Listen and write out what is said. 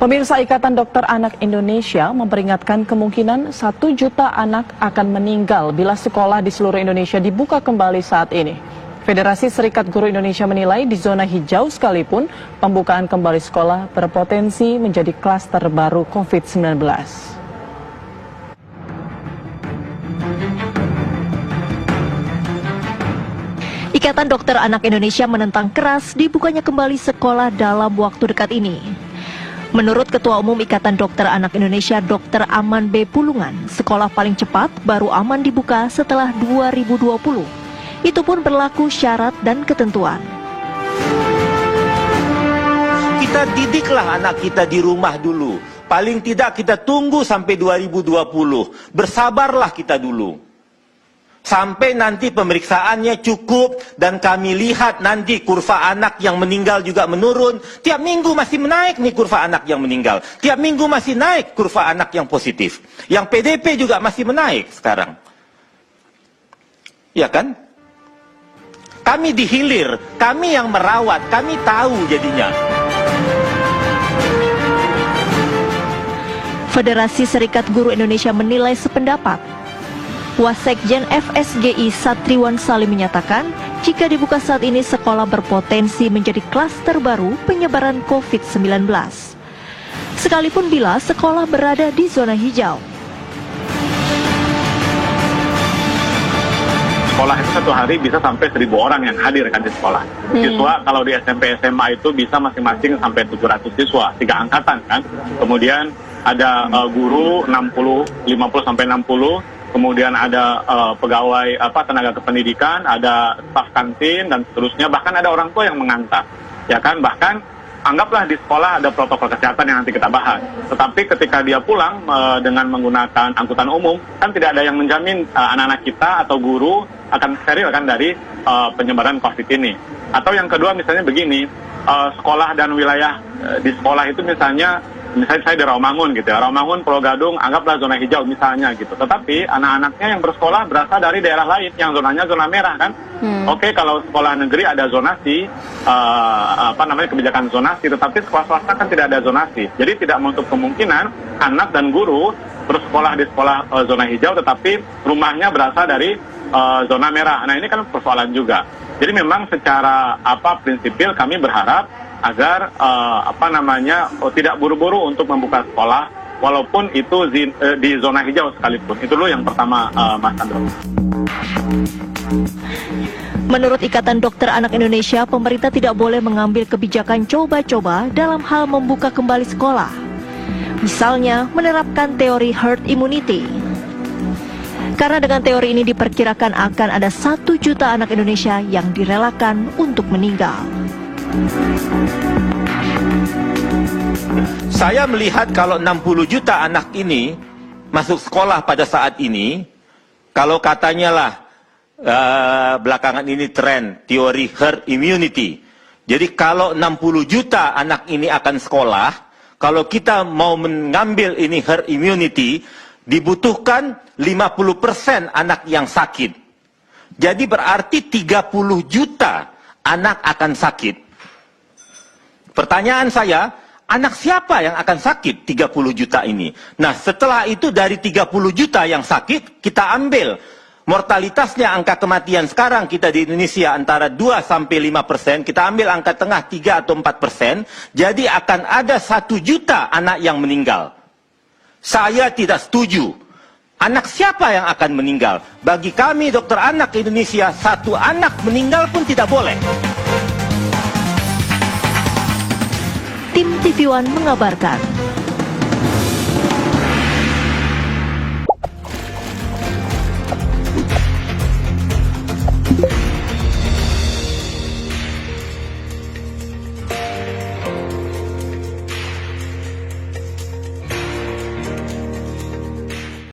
Pemirsa, Ikatan Dokter Anak Indonesia memperingatkan kemungkinan 1 juta anak akan meninggal bila sekolah di seluruh Indonesia dibuka kembali saat ini. Federasi Serikat Guru Indonesia menilai di zona hijau sekalipun pembukaan kembali sekolah berpotensi menjadi klaster baru COVID-19. Ikatan Dokter Anak Indonesia menentang keras dibukanya kembali sekolah dalam waktu dekat ini. Menurut Ketua Umum Ikatan Dokter Anak Indonesia Dr. Aman B. Pulungan, sekolah paling cepat baru aman dibuka setelah 2020. Itu pun berlaku syarat dan ketentuan. Kita didiklah anak kita di rumah dulu. Paling tidak kita tunggu sampai 2020. Bersabarlah kita dulu. Sampai nanti pemeriksaannya cukup dan kami lihat nanti kurva anak yang meninggal juga menurun. Tiap minggu masih menaik nih kurva anak yang meninggal. Tiap minggu masih naik kurva anak yang positif. Yang PDP juga masih menaik sekarang. Ya kan? Kami dihilir, kami yang merawat, kami tahu jadinya. Federasi Serikat Guru Indonesia menilai sependapat. Wasekjen FSGI Satriwan Salim menyatakan, jika dibuka saat ini sekolah berpotensi menjadi klaster baru penyebaran COVID-19. Sekalipun bila sekolah berada di zona hijau. Sekolah itu satu hari bisa sampai 1.000 orang yang hadir kan di sekolah. Siswa kalau di SMP SMA itu bisa masing-masing sampai 700 siswa, 3 angkatan kan. Kemudian ada guru 50 sampai 60. Kemudian ada pegawai tenaga kependidikan, ada staf kantin dan seterusnya, bahkan ada orang tua yang mengantar. Ya kan, bahkan anggaplah di sekolah ada protokol kesehatan yang nanti kita bahas. Tetapi ketika dia pulang dengan menggunakan angkutan umum, kan tidak ada yang menjamin anak-anak kita atau guru akan steril kan dari penyebaran COVID ini. Atau yang kedua misalnya begini, sekolah dan wilayah di sekolah itu misalnya saya di Rawamangun gitu ya, Rawamangun, Pulau Gadung, anggaplah zona hijau misalnya gitu. Tetapi anak-anaknya yang bersekolah berasal dari daerah lain yang zonanya zona merah kan. Oke, kalau sekolah negeri ada zonasi, kebijakan zonasi, tetapi sekolah swasta kan tidak ada zonasi. Jadi tidak menutup kemungkinan anak dan guru bersekolah di sekolah zona hijau, tetapi rumahnya berasal dari zona merah. Nah ini kan persoalan juga. Jadi memang secara prinsipil kami berharap agar tidak buru-buru untuk membuka sekolah walaupun itu di zona hijau sekalipun. Itu dulu yang pertama, Mas Andro. Menurut Ikatan Dokter Anak Indonesia, pemerintah tidak boleh mengambil kebijakan coba-coba dalam hal membuka kembali sekolah. Misalnya menerapkan teori herd immunity. Karena dengan teori ini diperkirakan akan ada 1 juta anak Indonesia yang direlakan untuk meninggal. Saya melihat kalau 60 juta anak ini masuk sekolah pada saat ini, kalau katanya lah belakangan ini tren teori herd immunity. Jadi kalau 60 juta anak ini akan sekolah, kalau kita mau mengambil ini herd immunity, dibutuhkan 50% anak yang sakit. Jadi berarti 30 juta anak akan sakit. Pertanyaan saya, anak siapa yang akan sakit 30 juta ini? Nah, setelah itu dari 30 juta yang sakit, kita ambil mortalitasnya, angka kematian sekarang kita di Indonesia antara 2-5%, kita ambil angka tengah 3 atau 4%, jadi akan ada 1 juta anak yang meninggal. Saya tidak setuju. Anak siapa yang akan meninggal? Bagi kami dokter anak Indonesia, 1 anak meninggal pun tidak boleh. Tim TV One mengabarkan.